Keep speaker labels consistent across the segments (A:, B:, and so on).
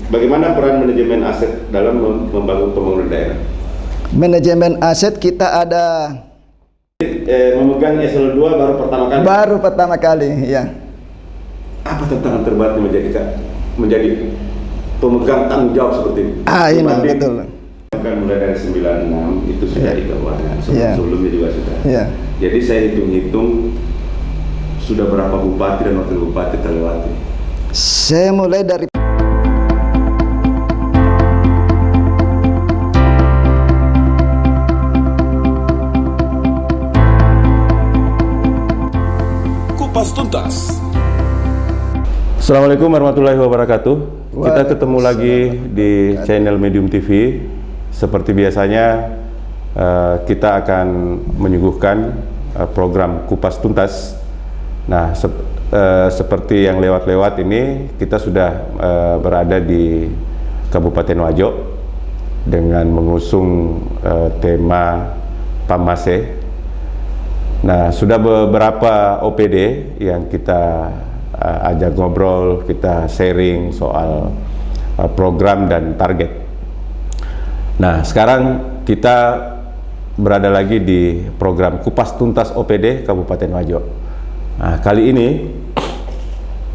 A: Bagaimana peran manajemen aset dalam membangun pembangunan daerah?
B: Manajemen aset kita ada
A: Memegang eselon 2 baru pertama kali?
B: Baru pertama kali, ya.
A: Apa tantangan terberatnya menjadi pemegang tanggung jawab seperti ini?
B: Ini betul.
A: Kan mulai dari 96 itu sudah di keuangan, sebelumnya juga sudah. Jadi saya hitung-hitung sudah berapa bupati dan wakil bupati terlewati?
B: Saya mulai dari
C: Kupas Tuntas.
A: Assalamualaikum warahmatullahi wabarakatuh. Kita ketemu lagi di channel Medium TV. Seperti biasanya kita akan menyuguhkan program Kupas Tuntas. Nah, seperti yang lewat-lewat ini, kita sudah berada di Kabupaten Wajo dengan mengusung tema PAMASE. Nah, sudah beberapa OPD yang kita ajak ngobrol, kita sharing soal program dan target. Nah, sekarang kita berada lagi di program Kupas Tuntas OPD Kabupaten Wajo. Nah, kali ini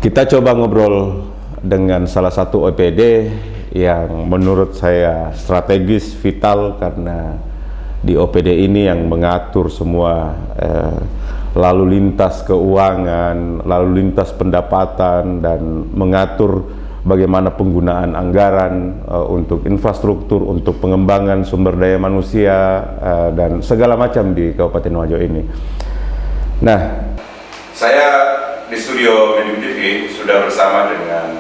A: kita coba ngobrol dengan salah satu OPD yang menurut saya strategis, vital, karena di OPD ini yang mengatur semua lalu lintas keuangan, lalu lintas pendapatan, dan mengatur bagaimana penggunaan anggaran untuk infrastruktur, untuk pengembangan sumber daya manusia, dan segala macam di Kabupaten Wajo ini. Nah, saya di studio Medium TV sudah bersama dengan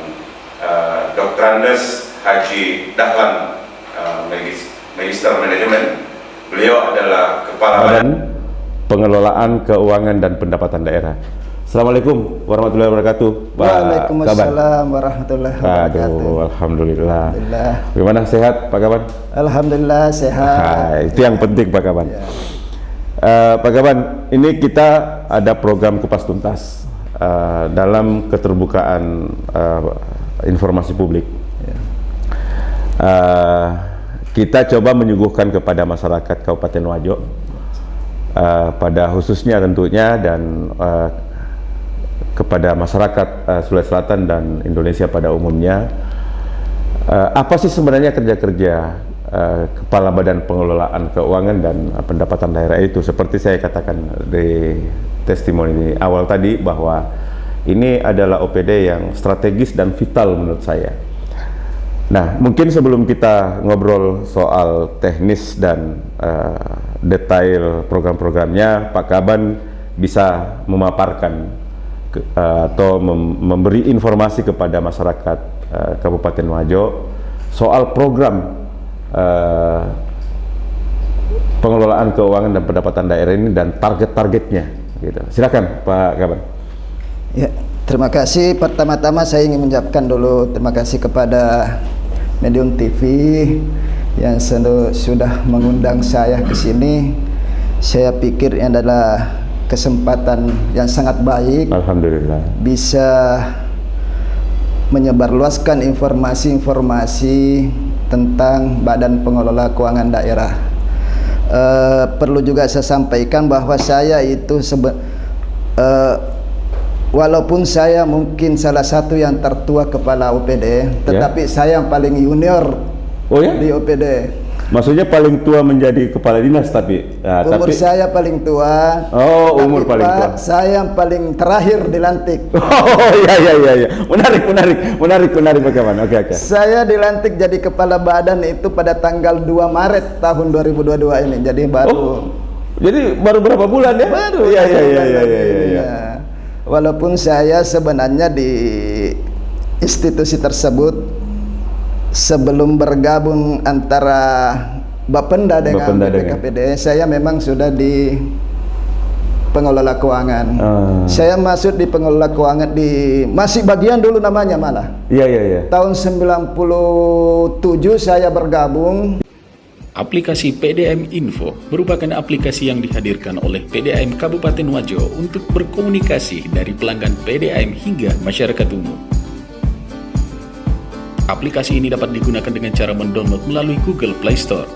A: Dr. Andes Haji Dahlan, Magister Manajemen. Beliau adalah Kepala Badan Pengelolaan Keuangan dan Pendapatan Daerah. Assalamualaikum warahmatullahi wabarakatuh, Pak.
B: Waalaikumsalam warahmatullahi wabarakatuh.
A: Alhamdulillah. Bagaimana, sehat Pak Kaban?
B: Alhamdulillah sehat.
A: Itu yang penting Pak Kaban. Pak Kaban, ini kita ada program Kupas Tuntas dalam keterbukaan informasi publik. Kita coba menyuguhkan kepada masyarakat Kabupaten Wajo, pada khususnya tentunya, dan kepada masyarakat Sulawesi Selatan dan Indonesia pada umumnya, apa sih sebenarnya kerja-kerja Kepala Badan Pengelolaan Keuangan dan Pendapatan Daerah itu. Seperti saya katakan di testimoni awal tadi, bahwa ini adalah OPD yang strategis dan vital menurut saya. Nah, mungkin sebelum kita ngobrol soal teknis dan detail program-programnya, Pak Kaban bisa memaparkan atau memberi informasi kepada masyarakat Kabupaten Wajo soal program pengelolaan keuangan dan pendapatan daerah ini dan target-targetnya, gitu. Silakan Pak Kaban.
B: Ya, terima kasih. Pertama-tama saya ingin mengucapkan dulu terima kasih kepada Medium TV yang sudah mengundang saya ke sini. Saya pikir ini adalah kesempatan yang sangat baik.
A: Alhamdulillah. Bisa
B: menyebarluaskan informasi-informasi tentang Badan Pengelola Keuangan Daerah. Perlu juga saya sampaikan bahwa saya itu walaupun saya mungkin salah satu yang tertua kepala OPD, tetapi saya yang paling junior di OPD.
A: Maksudnya paling tua menjadi kepala dinas, tapi
B: umur saya paling tua.
A: Oh, umur paling tua.
B: Saya yang paling terakhir dilantik.
A: Oh, iya. Menarik bagaimana? Oke.
B: Saya dilantik jadi kepala badan itu pada tanggal 2 Maret tahun 2022 ini. Jadi baru.
A: Oh, jadi baru berapa bulan ya?
B: Baru. Iya. Walaupun saya sebenarnya di institusi tersebut sebelum bergabung antara Bapenda dengan BPKPD, saya memang sudah di pengelola keuangan. Saya masuk di pengelola keuangan masih bagian dulu namanya malah.
A: Iya.
B: Tahun 97 saya bergabung.
C: Aplikasi PDAM Info merupakan aplikasi yang dihadirkan oleh PDAM Kabupaten Wajo untuk berkomunikasi dari pelanggan PDAM hingga masyarakat umum. Aplikasi ini dapat digunakan dengan cara mendownload melalui Google Play Store.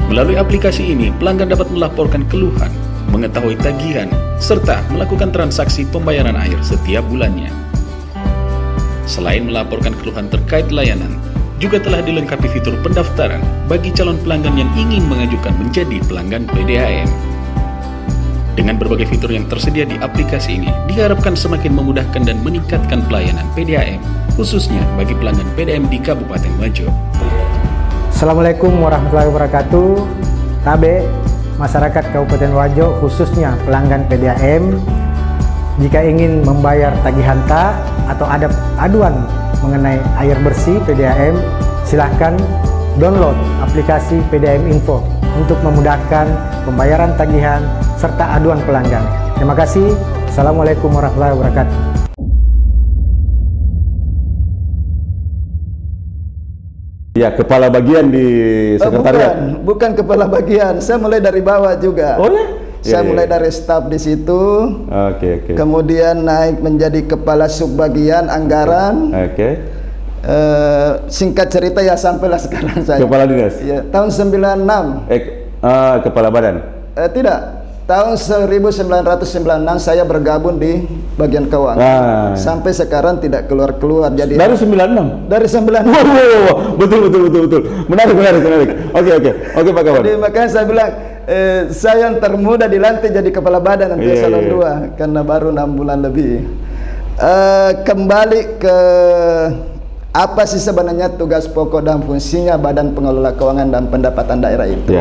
C: Melalui aplikasi ini, pelanggan dapat melaporkan keluhan, mengetahui tagihan, serta melakukan transaksi pembayaran air setiap bulannya. Selain melaporkan keluhan terkait layanan, juga telah dilengkapi fitur pendaftaran bagi calon pelanggan yang ingin mengajukan menjadi pelanggan PDAM. Dengan berbagai fitur yang tersedia di aplikasi ini, diharapkan semakin memudahkan dan meningkatkan pelayanan PDAM, khususnya bagi pelanggan PDAM di Kabupaten Wajo.
D: Assalamualaikum warahmatullahi wabarakatuh. Tabe, masyarakat Kabupaten Wajo, khususnya pelanggan PDAM, jika ingin membayar tagihan tak atau ada aduan mengenai air bersih PDAM, silahkan download aplikasi PDAM Info untuk memudahkan pembayaran tagihan serta aduan pelanggan. Terima kasih. Assalamualaikum warahmatullahi wabarakatuh.
A: Ya, kepala bagian di sekretariat.
B: Bukan kepala bagian. Saya mulai dari bawah juga.
A: Oh ya?
B: Saya
A: Ya,
B: mulai
A: ya.
B: dari staf di situ.
A: Oke.
B: Kemudian naik menjadi kepala subbagian anggaran.
A: Oke.
B: Singkat cerita ya sampailah sekarang saya.
A: Kepala dinas.
B: Ya, tahun 96.
A: Kepala badan.
B: Tidak. Tahun 1996 saya bergabung di bagian keuangan. Sampai sekarang tidak keluar-keluar. Jadi
A: Dari 96.
B: dari 96.
A: Wow, betul. Menarik. Oke, Pak Kawan.
B: Jadi makanya saya bilang saya yang termuda dilantik jadi kepala badan nanti eselon 2 karena baru 6 bulan lebih. Kembali ke apa sih sebenarnya tugas pokok dan fungsinya Badan Pengelola Keuangan dan Pendapatan Daerah itu?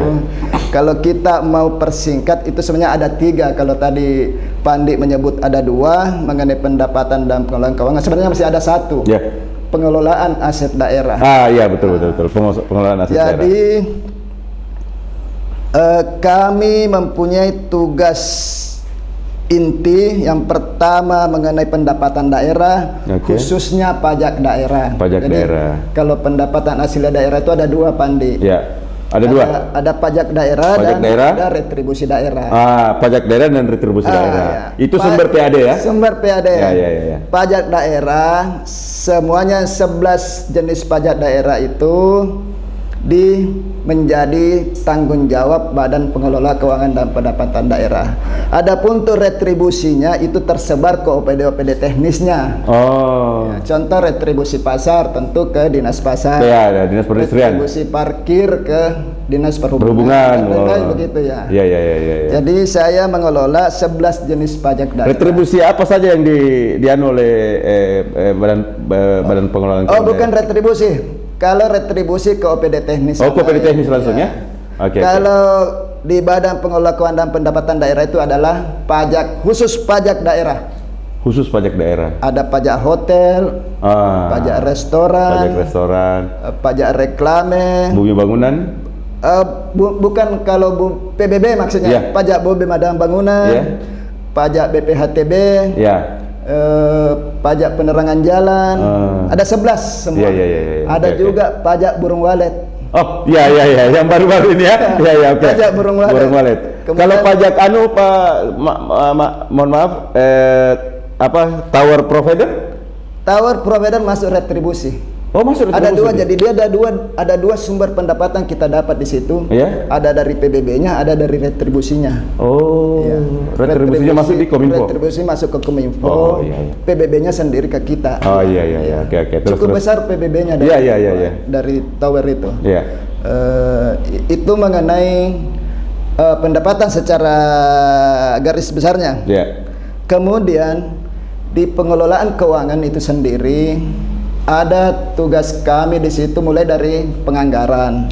B: Kalau kita mau persingkat itu sebenarnya ada 3. Kalau tadi Pandi menyebut ada 2 mengenai pendapatan dan pengelolaan keuangan, sebenarnya masih ada 1. Pengelolaan aset daerah.
A: Iya betul. Pengelolaan aset daerah.
B: Jadi kami mempunyai tugas inti yang pertama mengenai pendapatan daerah, khususnya pajak daerah. Jadi, kalau pendapatan asli daerah itu ada 2, Pandi.
A: Ya, ada 2.
B: Ada pajak daerah dan ada retribusi daerah.
A: Pajak daerah dan retribusi daerah. Itu sumber PAD ya?
B: Sumber PAD.
A: Ya.
B: Pajak daerah, semuanya 11 jenis pajak daerah itu menjadi tanggung jawab Badan Pengelola Keuangan dan Pendapatan Daerah. Adapun untuk retribusinya itu tersebar ke OPD teknisnya. Ya, contoh retribusi pasar tentu ke Dinas Pasar.
A: Ya, Dinas Perindustrian.
B: Retribusi parkir ke Dinas Perhubungan. Begitu ya.
A: Ya.
B: Jadi saya mengelola 11 jenis pajak daerah.
A: Retribusi apa saja yang dianu oleh Badan Pengelolaan Keuangan?
B: Bukan retribusi. Kalau retribusi ke OPD teknis.
A: Ke OPD teknis langsung ya?
B: Kalau di Badan Pengelola Keuangan dan Pendapatan Daerah itu adalah pajak khusus pajak daerah.
A: Khusus pajak daerah.
B: Ada pajak hotel, pajak restoran, pajak reklame,
A: bumi bangunan.
B: Bukan kalau PBB maksudnya. Pajak bumi badan bangunan, pajak BPHTB. Pajak penerangan jalan, ada 11 semua. Ada juga pajak burung walet.
A: Yang baru-baru ini ya.
B: Pajak burung walet.
A: Kalau pajak Pak, mohon maaf, tower provider?
B: Tower provider masuk retribusi.
A: Masuk retribusi.
B: Ada 2, jadi dia ada dua sumber pendapatan kita dapat di situ. Ada dari PBB-nya, ada dari retribusinya.
A: Retribusinya masuk di Kominfo.
B: Retribusi masuk ke Kominfo. PBB-nya sendiri ke kita.
A: Oke.
B: Cukup besar PBB-nya dari tower itu. Itu mengenai pendapatan secara garis besarnya. Kemudian di pengelolaan keuangan itu sendiri ada tugas kami di situ mulai dari penganggaran.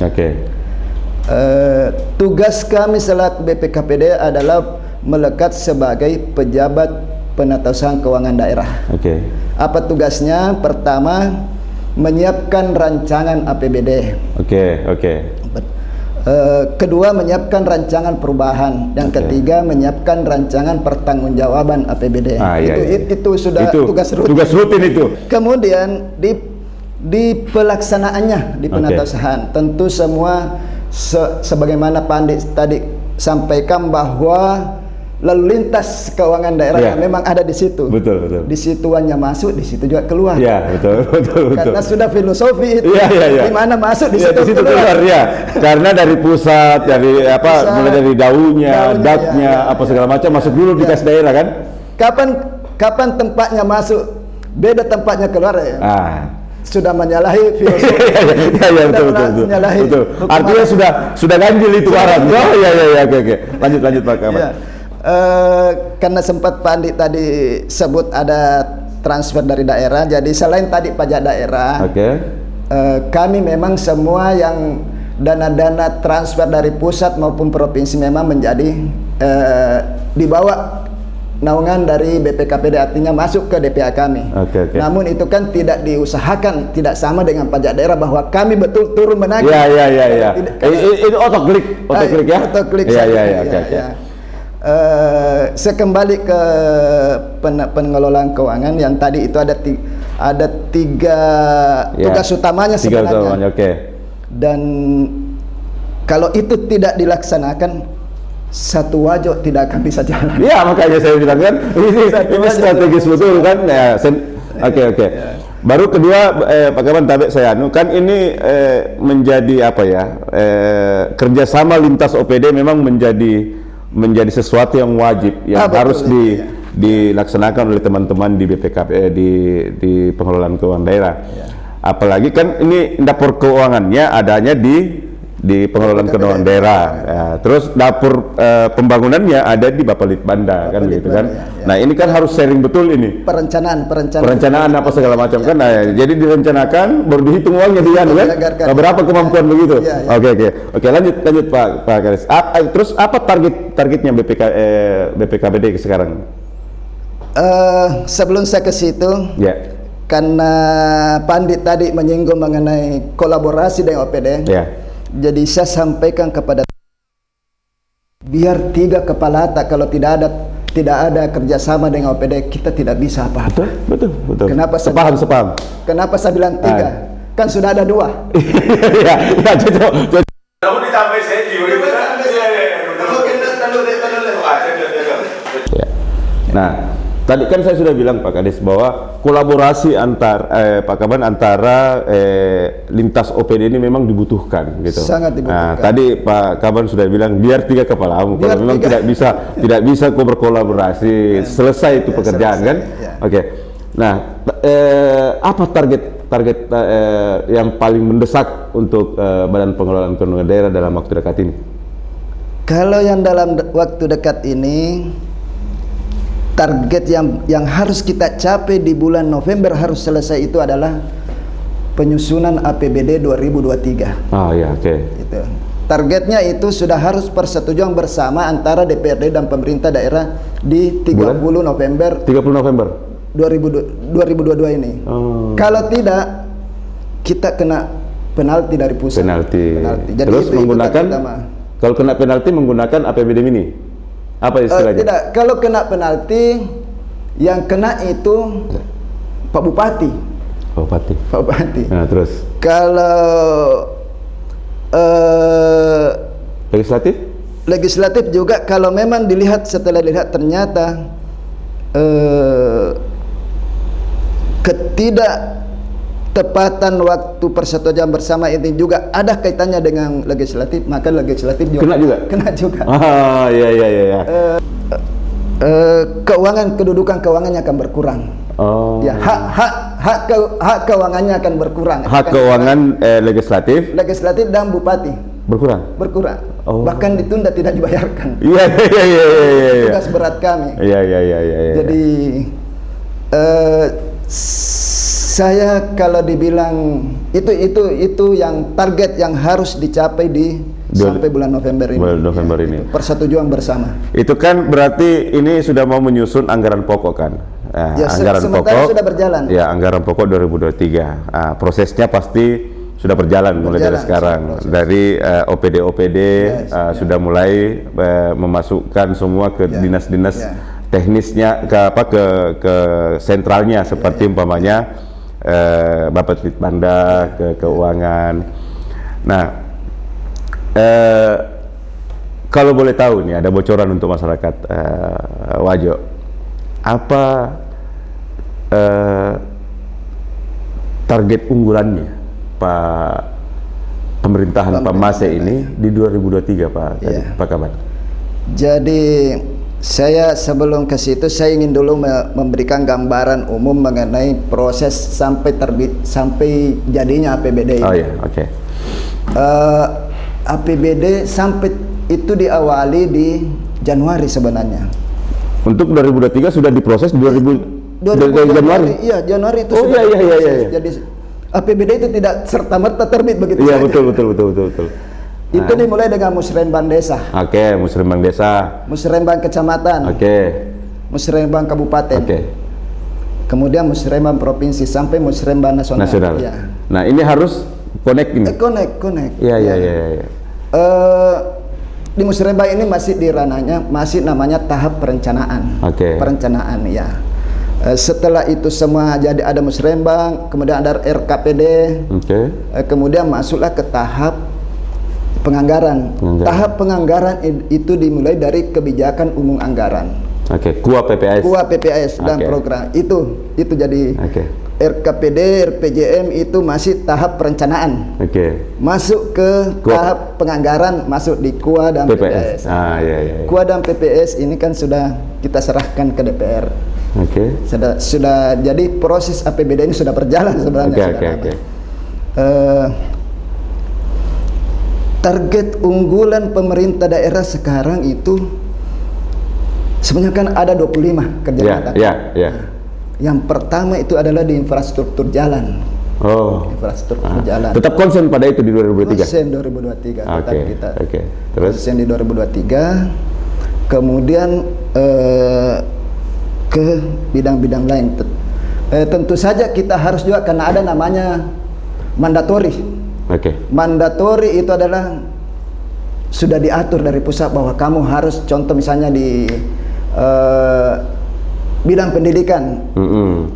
B: Tugas kami selaku BPKPD adalah melekat sebagai pejabat penata usaha keuangan daerah. Apa tugasnya? Pertama, menyiapkan rancangan APBD. Kedua, menyiapkan rancangan perubahan. Yang ketiga, menyiapkan rancangan pertanggungjawaban APBD. Itu sudah tugas rutin
A: itu.
B: Kemudian di pelaksanaannya di penatausahaan tentu semua sebagaimana Pandit tadi sampaikan bahwa lalu lintas keuangan daerah yang memang ada di situ.
A: Betul, betul.
B: Di situannya masuk, di situ juga keluar.
A: Ya, betul, betul, betul.
B: Karena sudah filosofi itu.
A: Iya.
B: Di mana masuk, di
A: Ya,
B: situ keluar.
A: ya. Karena dari pusat, dari apa, mulai dari daunnya, datnya, apa segala macam masuk dulu di kas daerah kan?
B: Kapan tempatnya masuk, beda tempatnya keluar ya. Sudah menyalahi filosofi.
A: Iya, betul. Artinya sudah ganjil itu barang. Oh iya, oke. Lanjut Pak Kaman.
B: Ya. Karena sempat Pak Andi tadi sebut ada transfer dari daerah, jadi selain tadi pajak daerah, kami memang semua yang dana-dana transfer dari pusat maupun provinsi memang menjadi dibawa naungan dari BPKPD, artinya masuk ke DPA kami. Namun itu kan tidak diusahakan, tidak sama dengan pajak daerah bahwa kami betul turun menagih.
A: Iya. Itu otoklik ya.
B: Otoklik. Iya. Saya kembali ke pengelolaan keuangan yang tadi itu ada tiga tugas utamanya sebenarnya. Dan kalau itu tidak dilaksanakan, satu Wajo tidak akan bisa jalan. Iya,
A: makanya saya bilang kan ini strategis betul kan. Ya, oke. Baru kedua Pak Kaman Tabe saya kan ini menjadi apa ya? Kerjasama lintas OPD memang menjadi sesuatu yang wajib yang harus dilaksanakan oleh teman-teman di BPKP di pengelolaan keuangan daerah. Apalagi kan ini dapur keuangannya adanya di pengelolaan keuangan daerah. Terus dapur pembangunannya ada di Bapelitbanda kan begitu kan. Nah, ini kan harus sharing betul ini. Perencanaan apa segala macam kan. Nah, jadi direncanakan baru dihitung uangnya kan. Berapa kemampuan begitu. Oke, lanjut Pak Karis. Terus apa targetnya BPKBD sekarang?
B: Sebelum saya ke situ, karena Pandit tadi menyinggung mengenai kolaborasi dengan OPD. Jadi saya sampaikan kepada biar 3 kepala otak, kalau tidak ada kerjasama dengan OPD kita tidak bisa apa-apa.
A: Betul.
B: Kenapa
A: sepaham?
B: Kenapa saya bilang 3? Kan sudah ada 2.
A: Iya, cocok.
E: Kamu ditambah saya juga.
A: Nah, tadi kan saya sudah bilang Pak Kades bahwa kolaborasi Pak Kaman antara lintas OPD ini memang dibutuhkan gitu.
B: Sangat dibutuhkan.
A: Nah, tadi Pak Kaman sudah bilang biar 3 kepalamu. Kalau memang tidak bisa kok berkolaborasi, selesai itu pekerjaan kan? Oke. Nah, apa target yang paling mendesak untuk Badan Pengelolaan Keuangan Daerah dalam waktu dekat ini?
B: Kalau yang dalam waktu dekat ini, target yang harus kita capai di bulan November harus selesai itu adalah penyusunan APBD 2023. Itu. Targetnya itu sudah harus persetujuan bersama antara DPRD dan pemerintah daerah di 30 November 2022 ini. Kalau tidak, kita kena penalti dari pusat.
A: Penalti.
B: Jadi
A: terus kalau kena penalti menggunakan APBD mini. Apa istilahnya?
B: Tidak, kalau kena penalti yang kena itu Pak Bupati. Nah, terus kalau legislatif juga, kalau memang setelah dilihat ternyata ketidaktepatan waktu persetujuan bersama ini juga ada kaitannya dengan legislatif, maka legislatif juga kena juga.
A: Iya.
B: Kedudukan keuangannya akan berkurang. Ya, hak keuangannya akan berkurang.
A: Hak keuangan legislatif
B: dan bupati berkurang. Bahkan ditunda, tidak dibayarkan. Iya. Tugas berat kami.
A: Iya.
B: Jadi saya kalau dibilang itu yang target yang harus dicapai sampai bulan November ini. Persetujuan bersama.
A: Itu kan berarti ini sudah mau menyusun anggaran pokok kan? Anggaran pokok sudah berjalan. Ya, anggaran pokok 2023. Prosesnya pasti sudah berjalan mulai dari sekarang. Dari OPD sudah mulai memasukkan semua ke dinas-dinas teknisnya ke sentralnya seperti umpamanya Bapelitbanda, ke keuangan. Nah, kalau boleh tahu nih, ada bocoran untuk masyarakat Wajo, apa target unggulannya Pak pemerintahan Pak Mase ini di 2023 Pak Kaban?
B: Jadi saya sebelum ke situ saya ingin dulu memberikan gambaran umum mengenai proses sampai jadinya APBD ini.
A: Oh iya, oke.
B: APBD sampai itu diawali di Januari sebenarnya.
A: Untuk 2023 sudah diproses 2000 Januari.
B: Iya, Januari itu
A: oh,
B: sudah
A: iya.
B: Jadi APBD itu tidak serta-merta terbit begitu
A: Iya,
B: saja.
A: betul.
B: Itu dimulai dengan musrenbang desa.
A: Oke, musrenbang desa.
B: Musrenbang kecamatan.
A: Oke.
B: Musrenbang kabupaten.
A: Oke.
B: Kemudian musrenbang provinsi sampai musrenbang nasional. Ya.
A: Nah, ini harus connect ini.
B: Connect.
A: Iya.
B: Di musrenbang ini masih di ranahnya masih namanya tahap perencanaan.
A: Oke.
B: Perencanaan ya. Setelah itu semua jadi ada musrenbang, kemudian ada RKPD.
A: Oke.
B: Kemudian masuklah ke tahap penganggaran. Tahap penganggaran itu dimulai dari kebijakan umum anggaran.
A: Oke, KUA PPS.
B: Dan program itu jadi RKPD, RPJM itu masih tahap perencanaan.
A: Oke.
B: Masuk ke tahap penganggaran, masuk di KUA dan PPS.
A: Iya.
B: KUA dan PPS ini kan sudah kita serahkan ke DPR.
A: Oke.
B: Sudah jadi proses APBD ini sudah berjalan sebenarnya.
A: Oke.
B: Target unggulan pemerintah daerah sekarang itu sebenarnya kan ada 25 kerja nyata.
A: Iya.
B: Yang pertama itu adalah di infrastruktur jalan.
A: Oh.
B: Infrastruktur jalan.
A: Tetap konsen pada itu di 2023.
B: Konsen 2023. Tetap kita.
A: Terus
B: konsen di 2023. Kemudian ke bidang-bidang lain. Tentu saja kita harus juga karena ada namanya mandatori. Mandatori itu adalah sudah diatur dari pusat bahwa kamu harus contoh misalnya di bidang pendidikan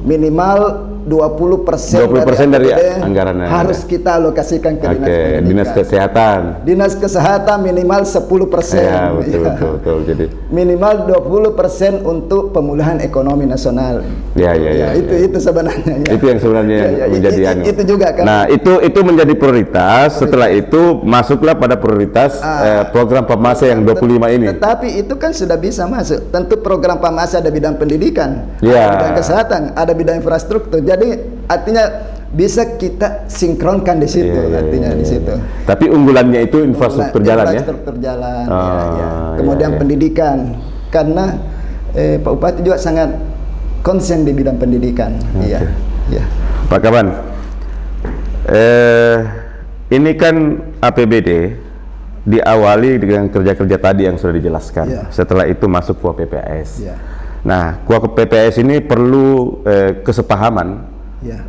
B: minimal 20%
A: dari anggarannya
B: harus kita alokasikan ke
A: dinas kesehatan.
B: Dinas kesehatan minimal 10%.
A: Ya, betul. Jadi
B: minimal 20% untuk pemulihan ekonomi nasional.
A: Ya.
B: Itu sebenarnya.
A: Itu yang sebenarnya menjadi
B: itu juga kan.
A: Nah, itu menjadi prioritas. Setelah itu masuklah pada prioritas program Pak Mase yang 25 ini.
B: Tetapi itu kan sudah bisa masuk. Tentu program Pak Mase ada bidang pendidikan, ada bidang kesehatan, ada bidang infrastruktur. Jadi artinya bisa kita sinkronkan di situ, di situ.
A: Tapi unggulannya itu infrastruktur jalan ya.
B: Infrastruktur jalan, Kemudian pendidikan, karena Pak Bupati juga sangat konsen di bidang pendidikan. Iya.
A: Pak Kaban, ini kan APBD diawali dengan kerja-kerja tadi yang sudah dijelaskan. Setelah itu masuk KUA PPS. Nah, KUA PPS ini perlu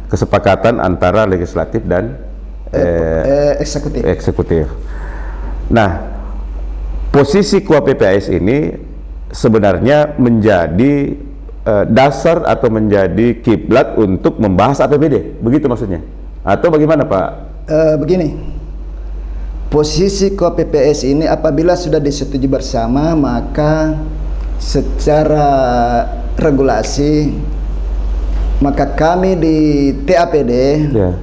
A: kesepakatan antara legislatif dan eksekutif. Nah, posisi KUA PPS ini sebenarnya menjadi dasar atau menjadi kiblat untuk membahas APBD, begitu maksudnya? Atau bagaimana, Pak?
B: Begini, posisi KUA PPS ini apabila sudah disetujui bersama, maka secara regulasi maka kami di TAPD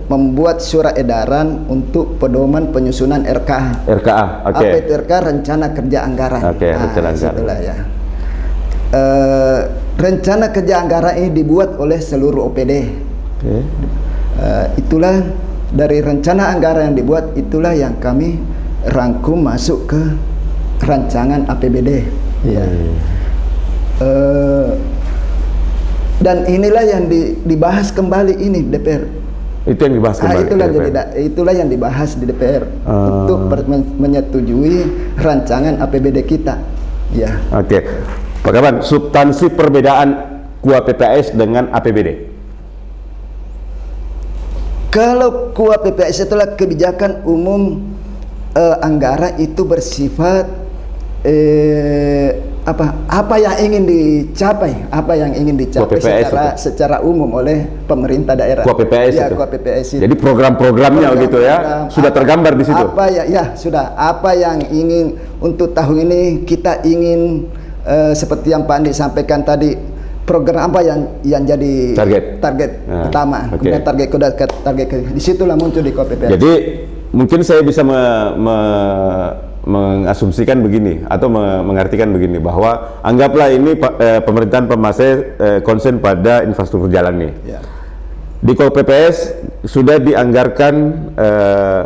B: membuat surat edaran untuk pedoman penyusunan RKA. Apa itu RKA? Rencana Kerja Anggaran.
A: Rencana Anggaran.
B: Rencana kerja anggaran ini dibuat oleh seluruh OPD. Itulah dari rencana anggaran yang dibuat, itulah yang kami rangkum masuk ke rancangan APBD. Dan inilah yang dibahas kembali ini DPR.
A: Itu yang dibahas kembali.
B: Itulah yang dibahas di DPR untuk menyetujui rancangan APBD kita.
A: Pak Kaban, substansi perbedaan KUA PPS dengan APBD?
B: Kalau KUA PPS itulah kebijakan umum anggaran, itu bersifat apa yang ingin dicapai,
A: PPS
B: secara umum oleh pemerintah daerah.
A: PPS
B: ya,
A: itu.
B: PPS itu.
A: Jadi program-programnya gitu ya, sudah tergambar di situ.
B: Sudah. Apa yang ingin untuk tahun ini kita ingin seperti yang Pak Andi sampaikan tadi, program apa yang jadi target utama, kemudian target disitulah muncul di KPPS.
A: Jadi mungkin saya bisa mengasumsikan begini atau mengartikan begini, bahwa anggaplah ini pemerintahan Pak Masai konsen pada infrastruktur jalan nih.
B: Ya.
A: Di KPPS sudah dianggarkan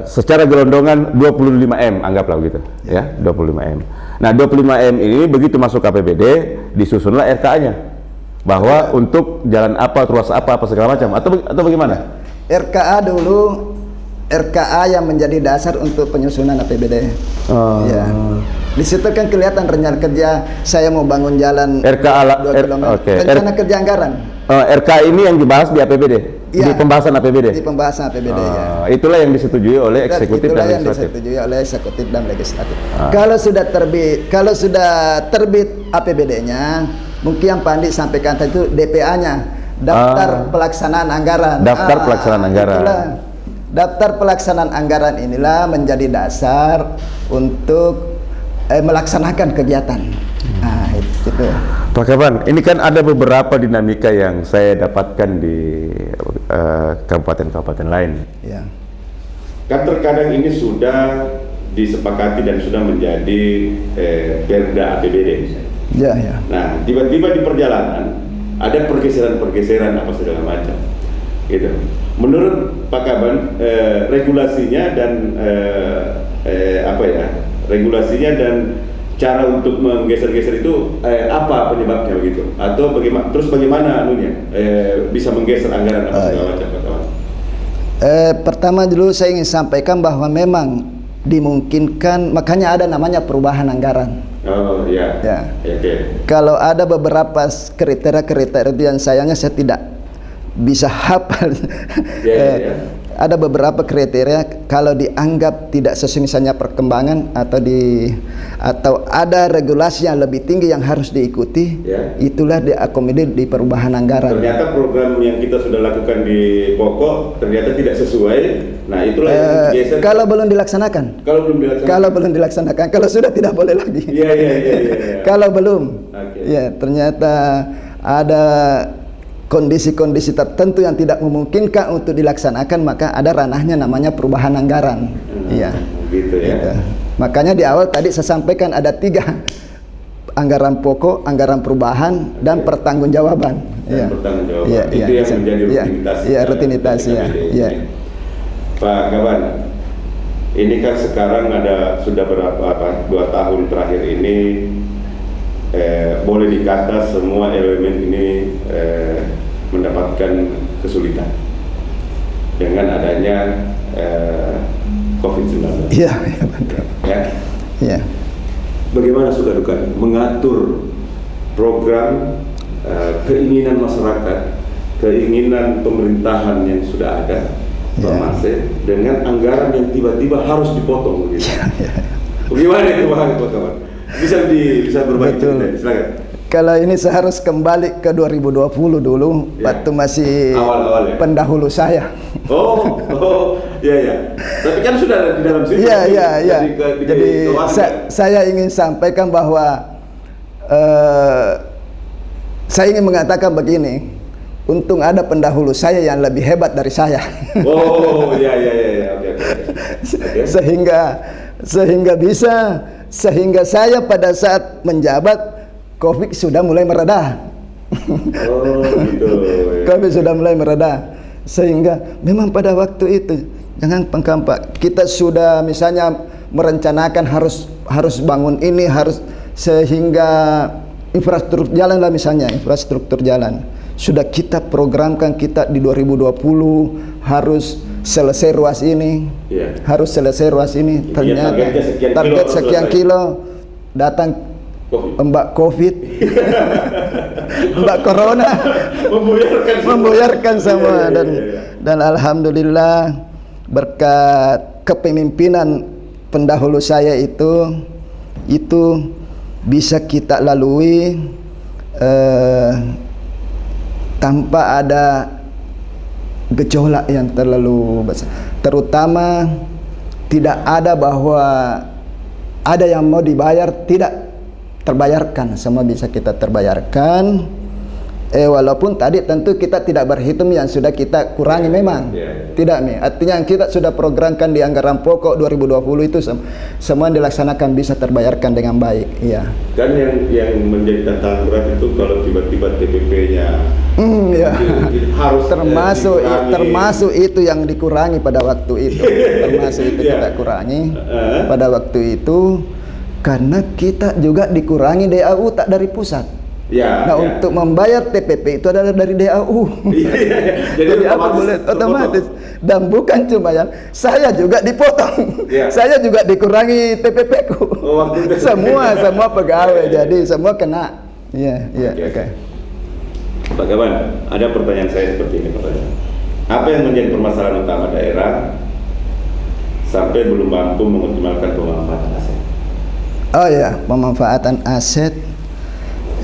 A: secara gelondongan 25M, anggaplah begitu ya, 25M. Nah 25M ini begitu masuk APBD disusunlah RKA-nya bahwa untuk jalan apa, ruas apa segala macam, atau bagaimana? RKA yang menjadi dasar untuk penyusunan APBD. Ya. Di situ kan kelihatan rencana kerja, saya mau bangun jalan RKA 2 km. Rencana kerja anggaran. RKA ini yang dibahas di APBD. Ya, di pembahasan APBD. Di pembahasan APBD ya. Itulah yang disetujui oleh eksekutif dan legislatif. Itulah yang disetujui oleh eksekutif dan legislatif. Kalau sudah terbit APBD-nya, mungkin yang Pak Andi sampaikan tadi itu DPA-nya, daftar pelaksanaan anggaran. Daftar pelaksanaan anggaran. Itulah. Daftar pelaksanaan anggaran inilah menjadi dasar untuk melaksanakan kegiatan. Nah, itu. Pak Kaban, ini kan ada beberapa dinamika yang saya dapatkan di kabupaten-kabupaten lain.
B: Ya.
A: Kan terkadang ini sudah disepakati dan sudah menjadi perda APBD.
B: Ya, ya.
A: Nah, tiba-tiba di perjalanan ada pergeseran apa segala macam. Gitu. Menurut Pak Kaban, regulasinya dan regulasinya dan cara untuk menggeser-geser itu apa penyebabnya begitu? Atau bagaimana anunya bisa menggeser anggaran apa segala macam, Pak Kaban?
B: Pertama dulu saya ingin sampaikan bahwa memang dimungkinkan, makanya ada namanya perubahan anggaran.
A: Oh iya.
B: Ya.
A: Okay.
B: Kalau ada beberapa kriteria yang sayangnya saya tidak bisa hafal. Ada beberapa kriteria kalau dianggap tidak sesuai misalnya perkembangan atau ada regulasi yang lebih tinggi yang harus diikuti, itulah diakomodir di perubahan anggaran.
A: Ternyata program yang kita sudah lakukan di pokok ternyata tidak sesuai. Nah, itulah yang geser.
B: Kalau belum dilaksanakan. Kalau sudah tidak boleh lagi.
A: Iya.
B: Kalau belum. Ya, ternyata ada kondisi-kondisi tertentu yang tidak memungkinkan untuk dilaksanakan, maka ada ranahnya namanya perubahan anggaran. Iya.
A: Gitu ya.
B: Gitu. Makanya di awal tadi saya sampaikan ada 3, anggaran pokok, anggaran perubahan, dan pertanggungjawaban. Iya.
A: Pertanggungjawaban. Itu yang menjadi rutinitas.
B: Iya, rutinitas ya. Iya.
A: Pak Kaban, ini kan sekarang sudah 2 tahun terakhir ini boleh dikata semua elemen ini mendapatkan kesulitan dengan adanya COVID-19.
B: Iya, betul. Ya.
A: Bagaimana suka duka mengatur program, keinginan masyarakat, keinginan pemerintahan yang sudah ada, Pak Masai, dengan anggaran yang tiba-tiba harus dipotong gitu. Bagaimana itu Pak Kaban? Bisa berbagi cerita, silakan.
B: Kalau ini saya harus kembali ke 2020 dulu, waktu masih
A: awal-awal ya?
B: Pendahulu saya.
A: Iya. Tapi kan sudah di dalam situ.
B: Iya. Jadi saya ingin sampaikan bahwa saya ingin mengatakan begini, untung ada pendahulu saya yang lebih hebat dari saya.
A: Iya.
B: Sehingga saya pada saat menjabat, COVID sudah mulai mereda.
A: Gitu.
B: COVID sudah mulai mereda. Sehingga memang pada waktu itu, jangan pengkampak, kita sudah misalnya merencanakan harus bangun ini, sehingga infrastruktur jalan lah misalnya, infrastruktur jalan. Sudah kita programkan, kita di 2020 harus selesai ruas ini, harus selesai ruas ini. Ternyata target sekian kilo, datang Mbak COVID, Mbak Corona, membuyarkan semua. Dan alhamdulillah berkat kepemimpinan pendahulu saya itu bisa kita lalui tanpa ada gejolak yang terlalu besar. Terutama tidak ada bahwa ada yang mau dibayar tidak terbayarkan, semua bisa kita terbayarkan. Walaupun tadi tentu kita tidak berhitung yang sudah kita kurangi memang. Tidak nih, artinya yang kita sudah programkan di anggaran pokok 2020 itu semua dilaksanakan bisa terbayarkan dengan baik. Iya.
A: Kan yang menjadi tantangan berat itu kalau tiba-tiba TPP-nya
B: ya.
A: harus
B: termasuk itu yang dikurangi pada waktu itu. Termasuk itu kita kurangi pada waktu itu karena kita juga dikurangi DAU tak dari pusat. Nah, untuk membayar TPP itu adalah dari DAU. Jadi apa boleh otomatis. Dan bukan cuma yang saya juga dipotong. Saya juga dikurangi TPP-ku. Semua pegawai. Jadi semua kena. Oke.
A: Pak Gaban, ada pertanyaan saya seperti ini, Pak. Apa yang menjadi permasalahan utama daerah sampai belum mampu mengoptimalkan pemanfaatan aset?
B: Oh ya, pemanfaatan aset.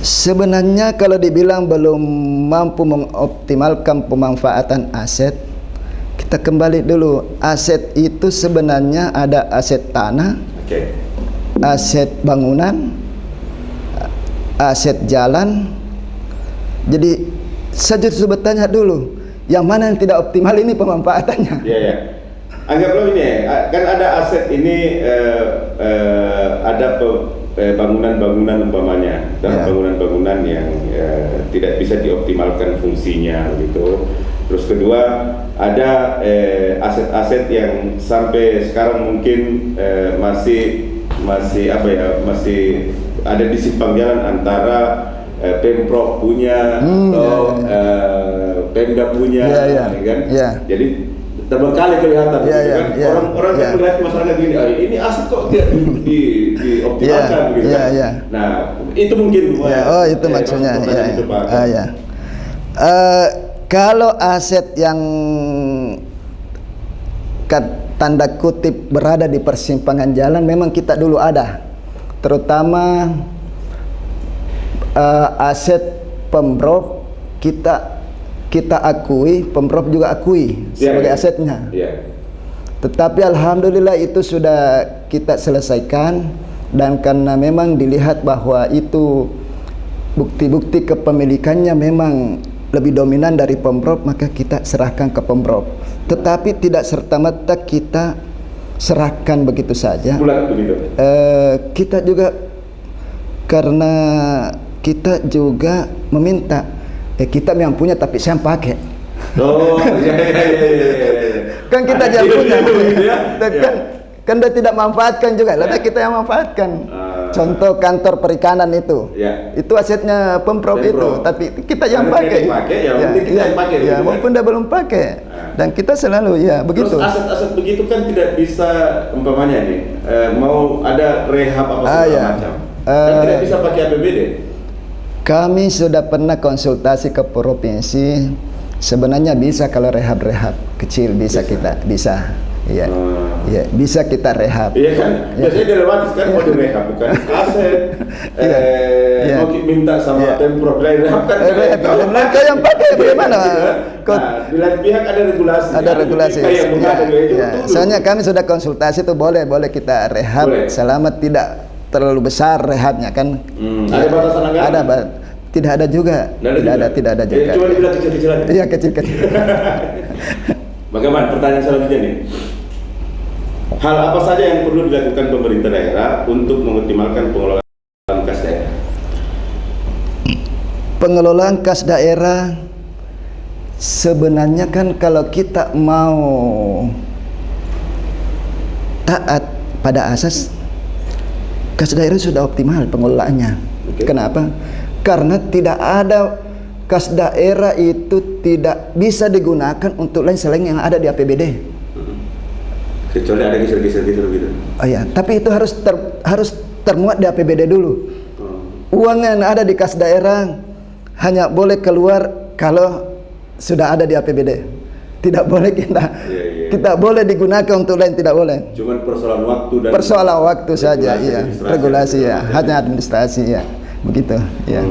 B: Sebenarnya kalau dibilang belum mampu mengoptimalkan pemanfaatan aset, kita kembali dulu. Aset itu sebenarnya ada aset tanah, aset bangunan, aset jalan. Jadi saya coba tanya dulu, yang mana yang tidak optimal ini pemanfaatannya?
A: Anggaplah ini, kan ada aset ini ada bangunan-bangunan umpamanya, dan bangunan-bangunan yang tidak bisa dioptimalkan fungsinya gitu. Terus kedua, ada aset-aset yang sampai sekarang mungkin masih ada di simpang jalan antara Pemprov punya atau Pemda punya, kan? Jadi terbengkalai kelihatan, kan? Orang kan melihat masyarakat gini, ini aset kok tidak dioptimalkan, gitu kan? Nah, itu mungkin.
B: Itu maksudnya. Kalau aset yang tanda kutip berada di persimpangan jalan, memang kita dulu ada, terutama aset Pemprov kita akui, Pemprov juga akui sebagai asetnya. Tetapi alhamdulillah itu sudah kita selesaikan, dan karena memang dilihat bahwa itu bukti-bukti kepemilikannya memang lebih dominan dari Pemprov, maka kita serahkan ke Pemprov. Tetapi tidak serta-merta kita serahkan begitu saja. Kita juga karena kita juga meminta kita yang punya tapi saya yang pakai. Kan kita yang punya, tapi kan dia tidak manfaatkan juga, lebih kita yang manfaatkan. Contoh kantor perikanan itu asetnya Pemprov itu, tapi kita yang pakai. Maupun dia belum pakai, dan kita selalu begitu.
A: Terus aset-aset begitu kan tidak bisa umpamanya nih, mau ada rehab apa segala macam, kan tidak bisa pakai APBD.
B: Kami sudah pernah konsultasi ke provinsi, sebenarnya bisa kalau rehab-rehab kecil bisa. Kita bisa. Bisa kita rehab. Iya kan?
A: Biasanya dilematis kan mau direhab bukan aset. Mau minta sama Pemprov rehab kan.
B: Mereka yang pakai bagaimana?
A: Di lain pihak ada regulasi.
B: Ada regulasi. Soalnya kami sudah konsultasi itu boleh kita rehab selama tidak terlalu besar rehabnya kan.
A: Ada batasan anggaran?
B: Ada, tidak ada juga. Tidak ada juga.
A: Cuma dibilang kecil-kecilan.
B: Iya, kecil-kecil.
A: Bagaimana pertanyaan selanjutnya nih? Hal apa saja yang perlu dilakukan pemerintah daerah untuk mengoptimalkan pengelolaan kas daerah?
B: Pengelolaan kas daerah sebenarnya kan kalau kita mau taat pada asas, kas daerah sudah optimal pengelolaannya. Kenapa? Karena tidak ada kas daerah itu tidak bisa digunakan untuk lain selain yang ada di APBD.
A: Kecuali ada geser-geser gitu.
B: Tapi itu harus termuat di APBD dulu. Uang yang ada di kas daerah hanya boleh keluar kalau sudah ada di APBD. Tidak boleh Tidak boleh digunakan untuk lain, tidak boleh.
A: Cuman persoalan waktu dan
B: Persoalan waktu saja, iya.
A: administrasi.
B: Regulasi ya, hanya administrasi ya, begitu. Ya.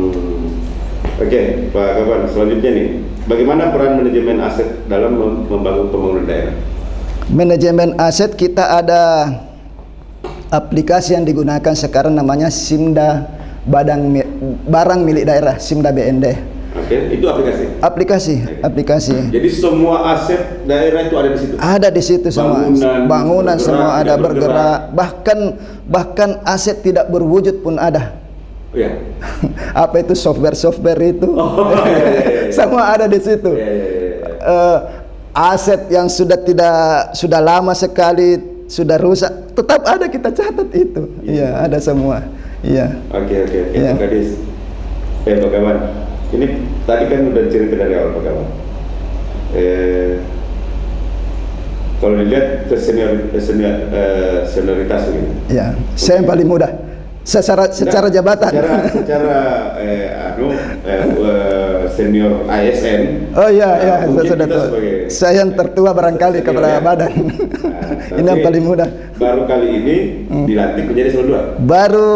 A: Oke, Pak Kaban, selanjutnya nih, bagaimana peran manajemen aset dalam membangun pembangunan daerah?
B: Manajemen aset, kita ada aplikasi yang digunakan sekarang namanya Simda Barang Milik Daerah, Simda BND.
A: Oke, itu
B: Aplikasi.
A: Jadi semua aset daerah itu ada di situ.
B: Ada di situ semua. Bangunan semua ada bergerak. Bahkan aset tidak berwujud pun ada.
A: Ya.
B: Apa itu software itu?
A: Iya.
B: Semua ada di situ. Aset yang sudah lama sekali sudah rusak, tetap ada, kita catat itu. Iya, ada semua. Iya.
A: Oke.
B: Ya.
A: Pak Kadis. Pak Kaban. Ini tadi kan udah cerita dari awal Pak Kaban. Kalau dilihat senioritas ini.
B: Ya, saya yang paling muda. Secara jabatan.
A: Secara senior ASN.
B: Oh iya,
A: mungkin
B: sudah
A: kita
B: tahu.
A: sebagai
B: Saya yang tertua barangkali
A: senior,
B: kepala
A: ya.
B: badan. Ini yang paling muda.
A: Baru kali ini dilantik menjadi eselon 2.
B: Baru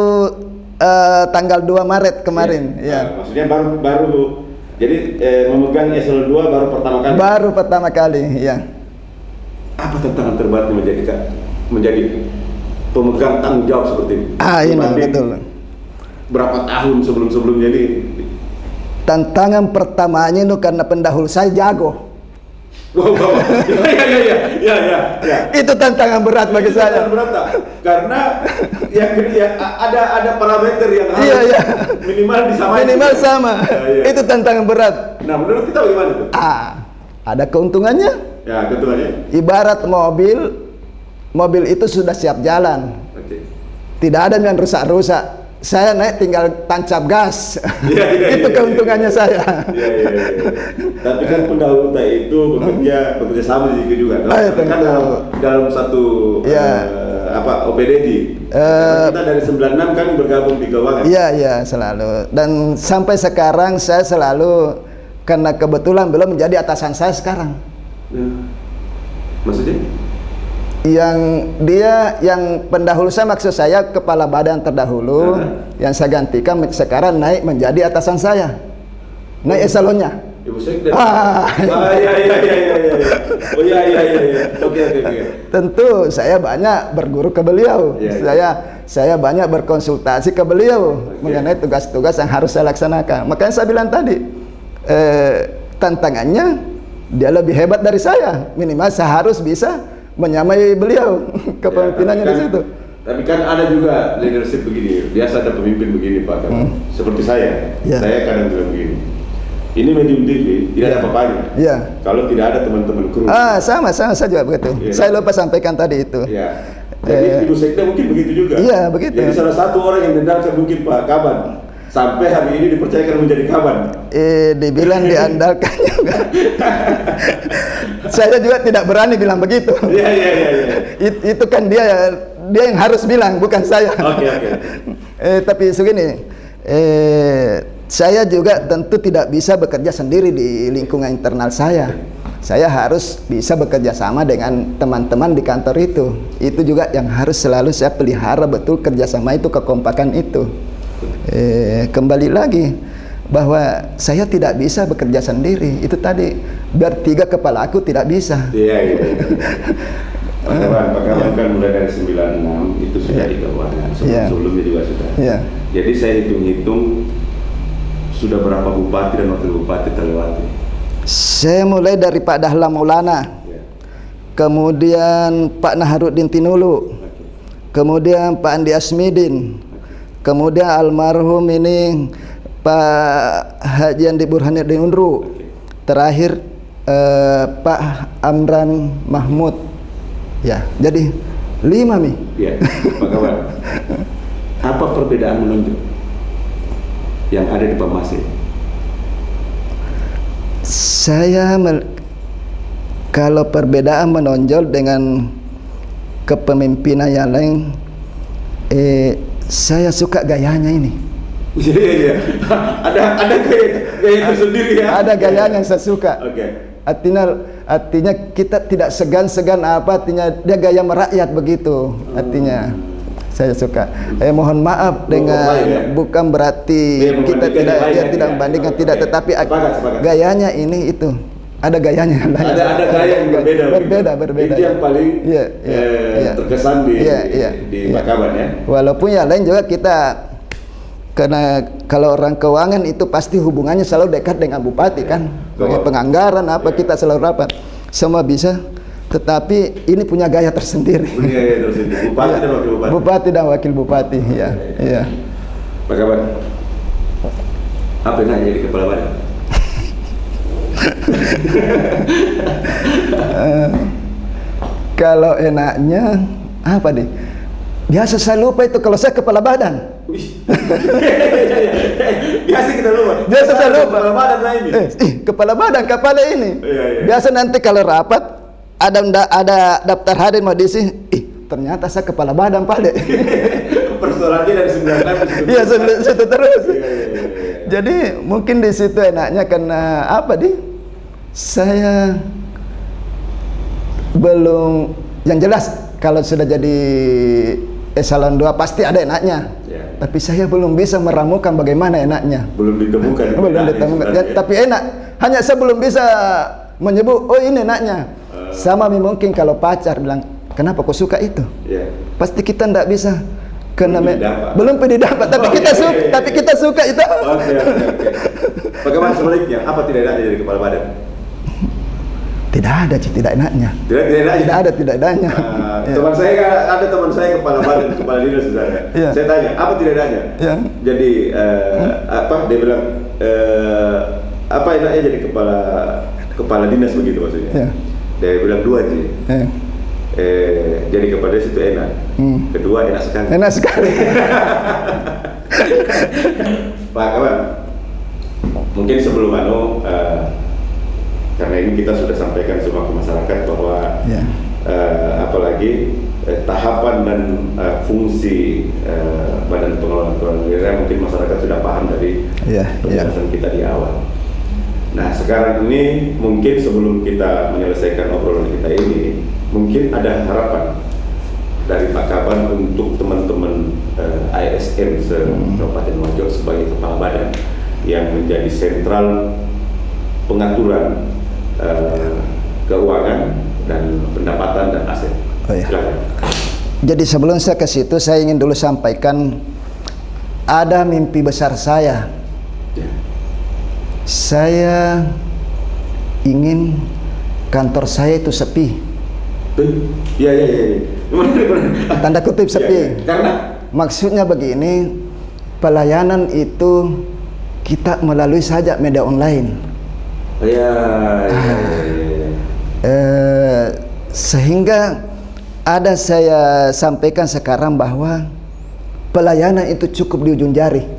B: tanggal 2 Maret kemarin. Ya.
A: Maksudnya baru jadi memegang eselon 2 baru pertama kali.
B: Baru pertama kali, ya.
A: Apa tantangan terberatnya menjadi pemegang tanggung jawab seperti ini?
B: Ini
A: Dibanding
B: betul.
A: berapa tahun sebelumnya ini?
B: Tantangan pertamanya itu karena pendahulu saya jago.
A: Wow. Ya.
B: Itu tantangan berat bagi saya.
A: Tantangan berat, tak? Karena ada parameter yang harus
B: Iya.
A: minimal disamain.
B: Minimal sama.
A: Ya.
B: Itu tantangan berat.
A: Nah, menurut kita bagaimana itu?
B: Ada keuntungannya.
A: Ya, keuntungannya.
B: Ibarat mobil itu sudah siap jalan.
A: Oke.
B: Tidak ada yang rusak-rusak. Saya naik tinggal tancap gas.
A: Iya,
B: Itu keuntungannya saya.
A: Iya. Tapi kan pendahulu itu bekerja sama juga. Kan dalam satu OPDJ. Kita dari 96 kan bergabung di keuangan.
B: Iya, selalu. Dan sampai sekarang saya selalu, karena kebetulan belum menjadi atasan saya sekarang.
A: Maksudnya?
B: Yang pendahulu saya, maksud saya kepala badan terdahulu, yang saya gantikan sekarang naik menjadi atasan saya, naik eselonnya.
A: Ibu Sekda. Iya. Oh iya. Oke.
B: Tentu saya banyak berguru ke beliau. Saya banyak berkonsultasi ke beliau mengenai tugas-tugas yang harus saya laksanakan. Makanya saya bilang tadi, tantangannya dia lebih hebat dari saya. Minimal saya harus bisa menyamai beliau kepemimpinannya di situ.
A: Tapi kan ada juga leadership begini. Biasa ada pemimpin begini, Pak. Seperti saya.
B: Ya.
A: Saya kadang bilang begini. Ini Medium TV tidak ada apa-apanya.
B: Iya.
A: Kalau tidak ada teman-teman kru.
B: Sama saya juga begitu.
A: Ya.
B: Saya lupa sampaikan tadi itu.
A: Iya. Jadi Ibu Sekda mungkin begitu juga.
B: Iya, begitu.
A: Jadi salah satu orang yang diandalkan mungkin Pak Kaban. Sampai hari ini dipercayakan menjadi Kaban.
B: Dibilang diandalkan juga. Saya juga tidak berani bilang begitu.
A: Iya.
B: Itu kan dia yang harus bilang, bukan saya.
A: Oke.
B: Tapi segini, saya juga tentu tidak bisa bekerja sendiri di lingkungan internal saya. Saya harus bisa bekerja sama dengan teman-teman di kantor itu. Itu juga yang harus selalu saya pelihara betul, kerjasama itu, kekompakan itu. Kembali lagi bahwa saya tidak bisa bekerja sendiri. Itu tadi, bertiga kepala aku tidak bisa.
A: Iya. Pak Kaban kan mulai dari 96 itu sudah di keuangan. Sebelumnya juga sudah.
B: Iya.
A: Jadi saya hitung-hitung sudah berapa bupati dan wakil bupati terlewati?
B: Saya mulai dari Pak Dahlan Maulana, kemudian Pak Naharuddin Tinulu, kemudian Pak Andi Asmidin, kemudian almarhum ini Pak Haji Andi Burhanuddin Unru, terakhir Pak Amran Mahmud. Ya, jadi 5 Mi.
A: Iya, Pak Kaban. Apa perbedaan menonjol yang ada di Pak Masih?
B: Kalau perbedaan menonjol dengan kepemimpinan yang lain, saya suka gayanya ini.
A: Iya. Ada gaya tersendiri ya.
B: Ada gaya yang saya suka.
A: Oke.
B: artinya kita tidak segan-segan artinya dia gaya merakyat begitu artinya. Saya suka. Mohon maaf dengan bukan berarti kita tidak membandingkan tidak, tetapi gayanya ini itu ada gayanya.
E: Ada gaya yang berbeda. Itu yang paling terkesan di Pakaban ya.
B: Walaupun yang lain juga kita, karena kalau orang keuangan itu pasti hubungannya selalu dekat dengan bupati kan, penganggaran kita selalu rapat, semua bisa. Tetapi ini punya gaya tersendiri. Bupati dan wakil bupati. Ya.
E: Pak Kaban, apa yang jadi kepala badan?
B: Kalau enaknya apa deh? Biasa saya lupa itu kalau saya kepala badan.
E: Biasa kita lupa.
B: Biasa saya lupa.
E: Kepala badan lah ini.
B: Kepala ini. Biasa nanti kalau rapat ada daftar hadir mau diisi, ternyata saya kepala badan Pak Dek.
E: Persoalannya dari 9
B: Iya, situ terus. Jadi mungkin di situ enaknya karena apa di? Saya belum, yang jelas kalau sudah jadi eselon 2 pasti ada enaknya. Tapi saya belum bisa meramukan bagaimana enaknya.
E: Belum ditemukan.
B: Tapi enak. Hanya saya belum bisa menyebut, oh ini enaknya. Sama mungkin kalau pacar bilang, kenapa kau suka itu? Pasti kita tidak bisa, karena belum dapat. Tapi kita suka itu.
E: Bagaimana sebaliknya? Apa tidak enaknya dari kepala badan?
B: Tidak ada tidak enaknya. Tidak enaknya.
E: Teman saya ada teman saya kepala badan, kepala dinas saudara. Saya tanya, apa tidak enaknya? Jadi dia bilang apa enaknya jadi kepala dinas begitu maksudnya? Dia bilang 2 sih. Jadi kepala dinas itu enak. Kedua enak sekali.
B: Enak sekali.
E: Pak Kaban, mungkin sebelum karena ini kita sudah sampaikan semua ke masyarakat bahwa apalagi tahapan dan fungsi Badan Pengelola Keuangan Negara mungkin masyarakat sudah paham dari penjelasan kita di awal. Nah sekarang ini mungkin sebelum kita menyelesaikan obrolan kita ini, mungkin ada harapan dari Pak Kaban untuk teman-teman ASN se-Kabupaten Wajo sebagai kepala badan yang menjadi sentral pengaturan keuangan dan pendapatan dan aset. Silakan.
B: Jadi sebelum saya ke situ, saya ingin dulu sampaikan ada mimpi besar saya. Saya ingin kantor saya itu sepi.
E: Iya.
B: Tanda kutip sepi.
E: Karena
B: maksudnya begini, pelayanan itu kita melalui saja media online. Sehingga ada saya sampaikan sekarang bahwa pelayanan itu cukup di ujung jari.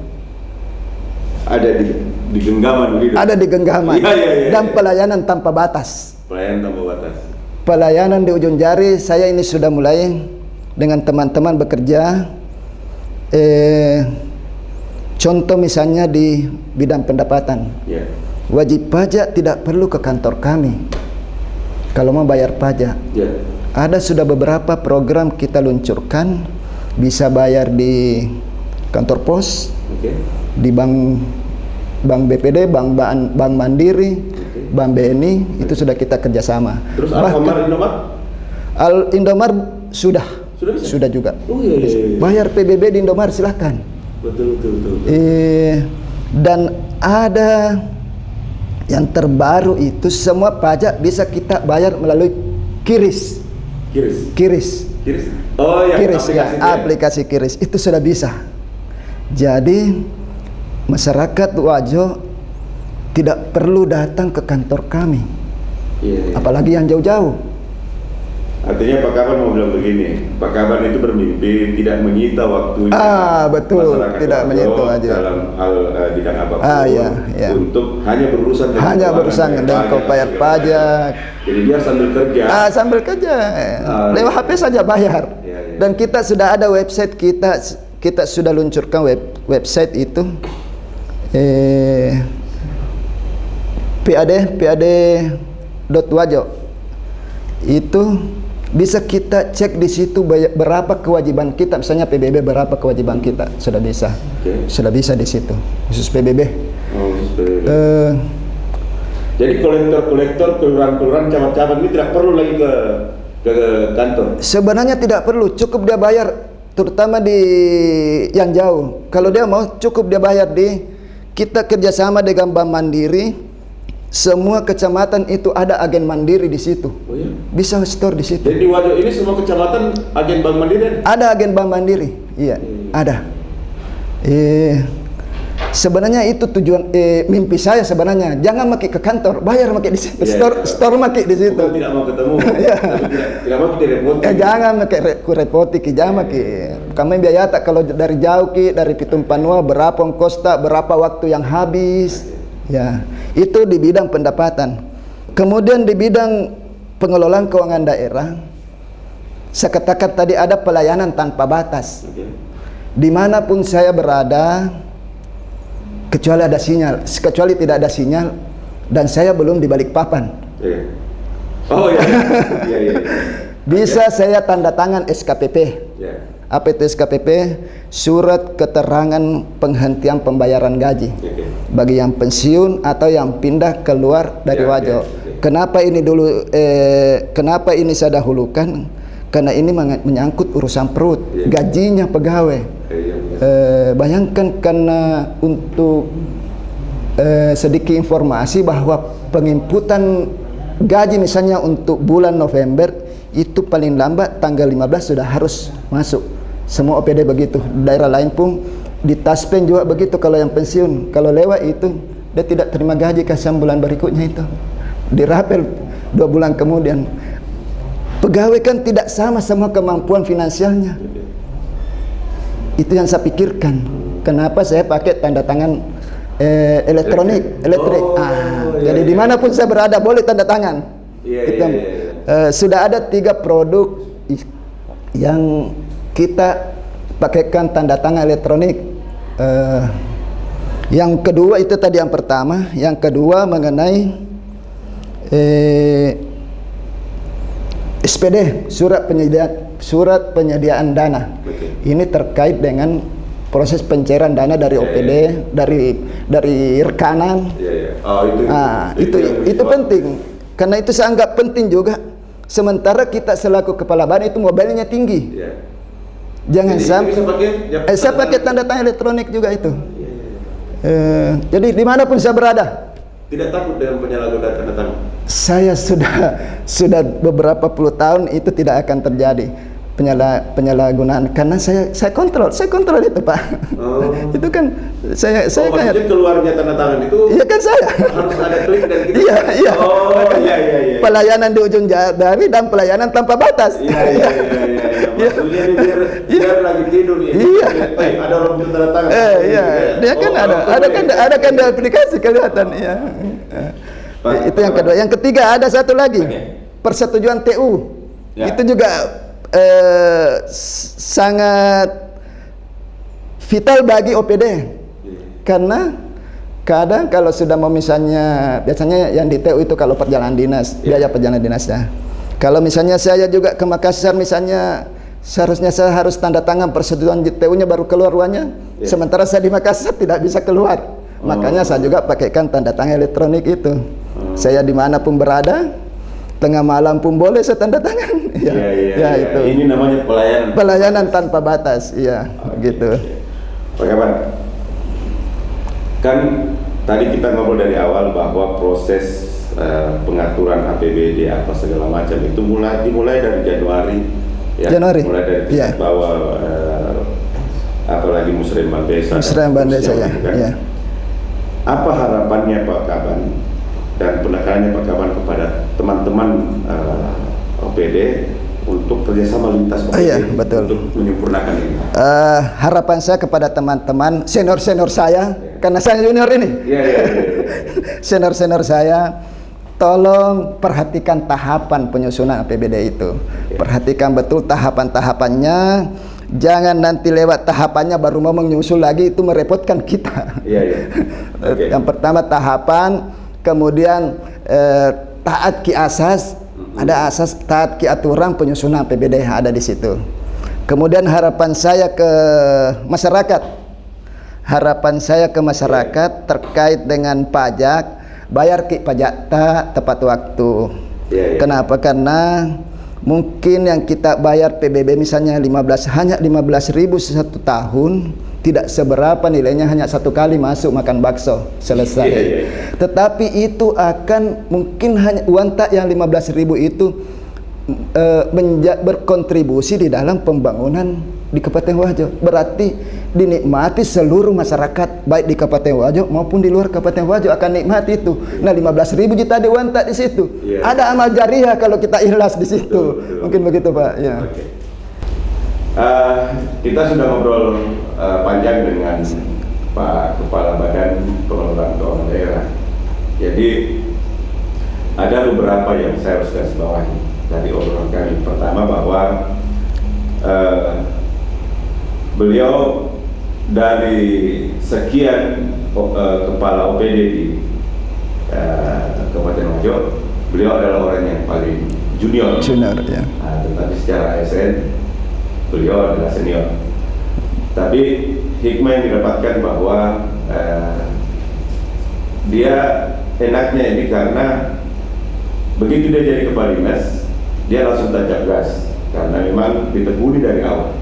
E: Ada di genggaman begitu.
B: Ada di genggaman. Dan pelayanan tanpa batas. Pelayanan di ujung jari. Saya ini sudah mulai dengan teman-teman bekerja. Contoh misalnya di bidang pendapatan. Wajib pajak tidak perlu ke kantor kami kalau mau bayar pajak. Ada sudah beberapa program kita luncurkan, bisa bayar di kantor pos, di bank BPD, bank Mandiri, bank BNI, itu sudah kita kerjasama.
E: Terus Indomar?
B: Indomar sudah juga. Bayar PBB di Indomar silakan.
E: Betul.
B: Dan ada yang terbaru itu semua pajak bisa kita bayar melalui KIRIS. Oh ya, KIRIS aplikasi KIRIS itu sudah bisa. Jadi masyarakat Wajo tidak perlu datang ke kantor kami, apalagi yang jauh-jauh.
E: Artinya Pak Kaban mau bilang begini, Pak Kaban itu bermimpi tidak menyita waktunya.
B: Betul, tidak menyita aja
E: dalam hal bidang apapun, untuk hanya berurusan dengan
B: bayar pajak.
E: Jadi dia sambil kerja.
B: Lewat HP saja bayar. Dan kita sudah ada website kita sudah luncurkan website itu .wajo itu bisa kita cek di situ berapa kewajiban kita, misalnya PBB berapa kewajiban kita, sudah bisa. Sudah bisa di situ khusus PBB.
E: Khusus PBB. Jadi kolektor-kolektor, kelurahan-kelurahan, camat-camat ini tidak perlu lagi ke kantor. Sebenarnya tidak perlu, cukup dia bayar, terutama di yang jauh. Kalau dia mau, cukup dia bayar kita kerjasama dengan Bank Mandiri. Semua kecamatan itu ada agen Mandiri di situ. Oh iya? Bisa store di situ. Jadi di Wajo ini semua kecamatan agen Bank Mandiri? Ada agen Bank Mandiri, iya, ada. Sebenarnya itu tujuan mimpi saya sebenarnya. Jangan makin ke kantor, bayar makin di situ. Store makin di situ. Bukan tidak mau ketemu, tidak mau direpoti. Jangan makin repoti, jangan makin. Kami biaya tak kalau dari jauh dari Pitung Panua berapa ongkos tak, berapa waktu yang habis. Ya, itu di bidang pendapatan. Kemudian di bidang pengelolaan keuangan daerah, saya katakan tadi ada pelayanan tanpa batas. Dimanapun saya berada, kecuali ada sinyal, kecuali tidak ada sinyal, dan saya belum di Balikpapan. Oh iya. Bisa saya tanda tangan SKPP. Apa itu SKPP? Surat keterangan penghentian pembayaran gaji bagi yang pensiun atau yang pindah keluar dari Wajo. Kenapa ini dulu? Kenapa ini saya dahulukan? Karena ini menyangkut urusan perut, gajinya pegawai. Bayangkan, karena untuk sedikit informasi bahwa penginputan gaji misalnya untuk bulan November itu paling lambat tanggal 15 sudah harus masuk. Semua OPD begitu, daerah lain pun di Taspen juga begitu. Kalau yang pensiun, kalau lewat itu dia tidak terima gaji kasihan bulan berikutnya itu dirapel 2 bulan kemudian. Pegawai kan tidak sama semua kemampuan finansialnya. Itu yang saya pikirkan. Kenapa saya pakai tanda tangan elektrik. Jadi dimanapun saya berada boleh tanda tangan. Sudah ada 3 produk yang kita pakaikan tanda tangan elektronik. Yang kedua itu tadi yang pertama, yang kedua mengenai SPD, surat penyediaan dana. Ini terkait dengan proses pencairan dana dari OPD, dari rekanan. Itu penting, karena itu saya anggap penting juga. Sementara kita selaku kepala badan itu mobilnya tinggi. Jangan sampai saya pakai tanda tangan elektronik juga itu. Jadi dimanapun saya berada. Tidak takut dengan penyalahgunaan tanda tangan? Saya sudah beberapa puluh tahun itu tidak akan terjadi penyalahgunaan, karena saya kontrol itu, Pak. Itu kan saya kayak keluarnya tanda tangan itu. Iya kan saya. Harus ada klik dan gitu. Iya. Iya. Pelayanan di ujung jari dan pelayanan tanpa batas. Iya. Maksudnya biar lagi tidur ya. Iya. Ada orang minta tanda tangan. Iya. Dia kan ada kan di aplikasi kelihatan. Iya. Itu yang kedua. Yang ketiga ada satu lagi. Persetujuan TU. Itu juga sangat vital bagi OPD. Karena kadang kalau sudah mau misalnya, biasanya yang di TU itu kalau perjalanan dinas, biaya perjalanan dinasnya. Kalau misalnya saya juga ke Makassar misalnya, seharusnya saya harus tanda tangan persetujuan TU-nya baru keluar uangnya. Sementara saya di Makassar tidak bisa keluar. Makanya saya juga pakaikan tanda tangan elektronik itu. Saya dimanapun berada, tengah malam pun boleh saya tanda tangan. Itu. Ini namanya pelayanan tanpa batas. Gitu. Pak Kaban, kan tadi kita ngobrol dari awal bahwa proses pengaturan APBD apa segala macam itu dimulai dari Januari. Mulai dari bahwa apalagi Musrembang Desa. Apa harapannya Pak Kaban dan penekanannya Pak Kaban kepada teman-teman OPD untuk kerjasama lintas OPD untuk menyempurnakan ini? Harapan saya kepada teman-teman senior saya, karena saya junior ini, senior saya, tolong perhatikan tahapan penyusunan APBD itu. Perhatikan betul tahapan-tahapannya. Jangan nanti lewat tahapannya baru mau menyusul lagi, itu merepotkan kita. Yang pertama tahapan, kemudian
B: taat ki asas, ada asas, taat ki aturan penyusunan APBD yang ada di situ. Kemudian harapan saya ke masyarakat terkait dengan pajak, bayar ki pajak tepat waktu. Kenapa? Karena mungkin yang kita bayar PBB misalnya hanya 15.000 satu tahun, tidak seberapa nilainya, hanya satu kali masuk makan bakso selesai. Tetapi itu akan mungkin hanya uang tak yang 15.000 itu berkontribusi di dalam pembangunan di Kabupaten Wajo. Berarti dinikmati seluruh masyarakat baik di Kabupaten Wajo maupun di luar Kabupaten Wajo akan nikmati itu. Nah, 15.000 juta di uang tak di situ. Ada amal jariah kalau kita ikhlas di situ. Betul. Mungkin begitu, Pak. Ya.
E: Kita sudah ngobrol panjang dengan Pak Kepala Badan Pengelolaan Keuangan Daerah. Jadi ada beberapa yang saya harus garis bawahi dari obrolan kami. Pertama bahwa beliau dari sekian kepala OPD di Kabupaten Wajo, beliau adalah orang yang paling junior.
B: Ya.
E: Tetapi secara ASN beliau adalah senior. Tapi hikmah yang didapatkan bahwa dia enaknya ini karena begitu dia jadi kepala dinas, dia langsung tancap gas karena memang ditekuni dari awal.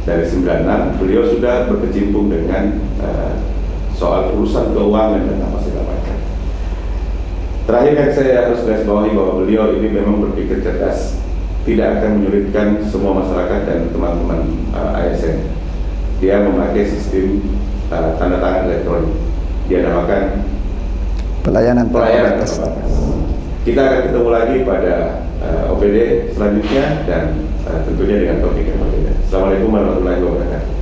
E: Dari 96 beliau sudah berkecimpung dengan soal urusan keuangan dan apa segala macam. Terakhir yang saya harus garis bawahi bahwa beliau ini memang berpikir cerdas, tidak akan menyulitkan semua masyarakat dan teman-teman ASN. Dia memakai sistem tanda tangan elektronik. Dia namakan
B: pelayanan
E: terbatas. Kita akan ketemu lagi pada OPD selanjutnya dan tentunya dengan topik yang berbeda. Assalamualaikum warahmatullahi wabarakatuh.